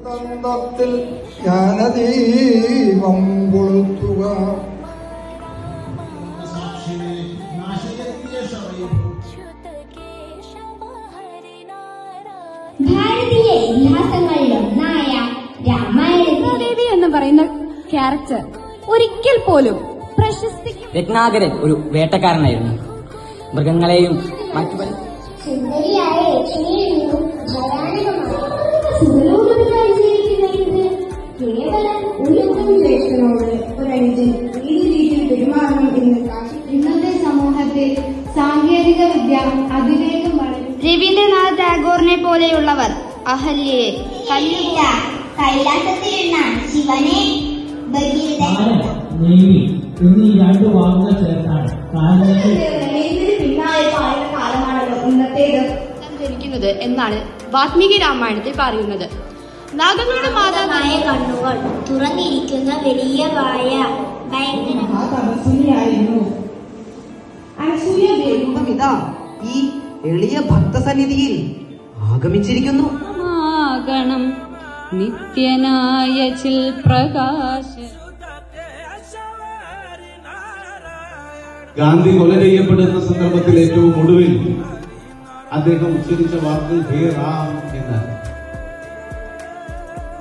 തന്തത്തിൽ ജ്ഞാനദീപം കൊളുത്തുക. ഭാരതീയ ഇതിഹാസങ്ങളിലൊന്നായ രാമായണദേവി എന്ന് പറയുന്ന ക്യാരക്ടർ ഒരിക്കൽ പോലും പ്രശസ്തിക്ക്. രത്നാകരൻ ഒരു വേട്ടക്കാരനായിരുന്നു. മൃഗങ്ങളെയും മറ്റു സുന്ദരിയായ ലക്ഷ്മിയിൽ നിന്നും ഭയാനകമായ സുഖലോകത്തിലായി ജീവിക്കുന്ന കേവലം ഒരു ജ്യേഷ്ഠനോട് ഒരനുജൻ ഏത് രീതിയിൽ പെരുമാറണം എന്ന് ഇന്നത്തെ സമൂഹത്തിൽ സാങ്കേതിക വിദ്യ അതിവേഗം വളരും. രവീന്ദ്രനാഥ് ടാഗോറിനെ പോലെയുള്ളവർ അഹല്യയെ കൈലാസത്തിലുള്ള ശിവനെ ജനിക്കുന്നത് എന്നാണ് വാത്മീകി രാമായണത്തിൽ പറയുന്നത്. നാഗങ്ങളുടെ മാതാവായ കണ്ണുകൾ തുറന്നിരിക്കുന്ന വലിയ വായ ഇതാ ഈ എളിയ ഭക്തസന്നിധിയിൽ ആഗമിച്ചിരിക്കുന്നു. നിത്യനായ ചിൽ പ്രകാശ. ഗാന്ധി കൊല ചെയ്യപ്പെടുന്ന സന്ദർഭത്തിൽ ഏറ്റവും ഒടുവിൽ അദ്ദേഹം ഉച്ചരിച്ച വാക്ക് ഹേ റാം എന്നാണ്.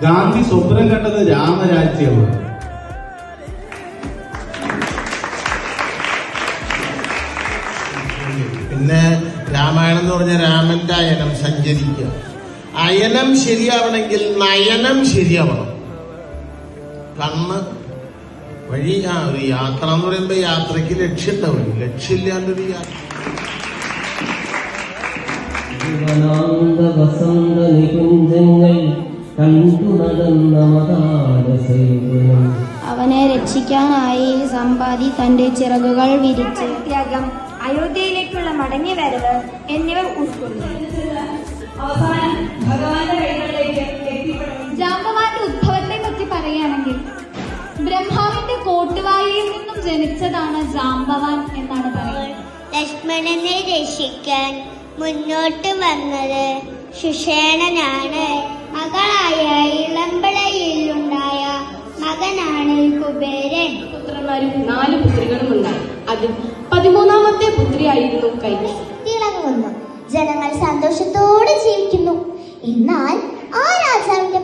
ഗാന്ധി സ്വപ്നം കണ്ടത് രാമരാജ്യമാണ്. പിന്നെ രാമായണം എന്ന് പറഞ്ഞാൽ രാമന്റെ അയനം സഞ്ചരിക്കുക. അയനം ശരിയാവണമെങ്കിൽ നയനം ശരിയാവണം. കണ്ണ് വഴി ഒരു യാത്ര എന്ന് പറയുമ്പോ യാത്രയ്ക്ക് ലക്ഷ്യം ഉണ്ടാവില്ല. ലക്ഷ്യമില്ലാണ്ടൊരു യാത്ര. അവനെ രക്ഷിക്കാനായി സമ്പാദി തന്റെ ചിറകുകൾ വിരിച്ച് ത്യാഗം, അയോധ്യയിലേക്കുള്ള മടങ്ങി വരവ് എന്നിവ ഉൾക്കൊള്ളുന്നു. ജാമ്പവാന്റെ ഉദ്ഭവത്തെ പറ്റി പറയുകയാണെങ്കിൽ ബ്രഹ്മാവിന്റെ കോട്ടുവായിൽ നിന്നും ജനിച്ചതാണ് ജാമ്പവാൻ എന്നാണ് പറയുന്നത്. ലക്ഷ്മണനെ രക്ഷിക്കാൻ മുന്നോട്ട് വന്നത് സുഷേണനാണ്. മകളായ ഇളമ്പളയിലുണ്ടായ മകനാണ് കുബേരൻ. പുത്രന്മാരും 4 പുത്രികളും ഉണ്ടായി. അതിൽ 13ാമത്തെ പുത്രിയായിരുന്നു കൈകേയി. തിളങ്ങുന്നു. ജനങ്ങൾ സന്തോഷത്തോടെ ജീവിക്കുന്നു. എന്നാൽ ആ രാജാവിന്റെ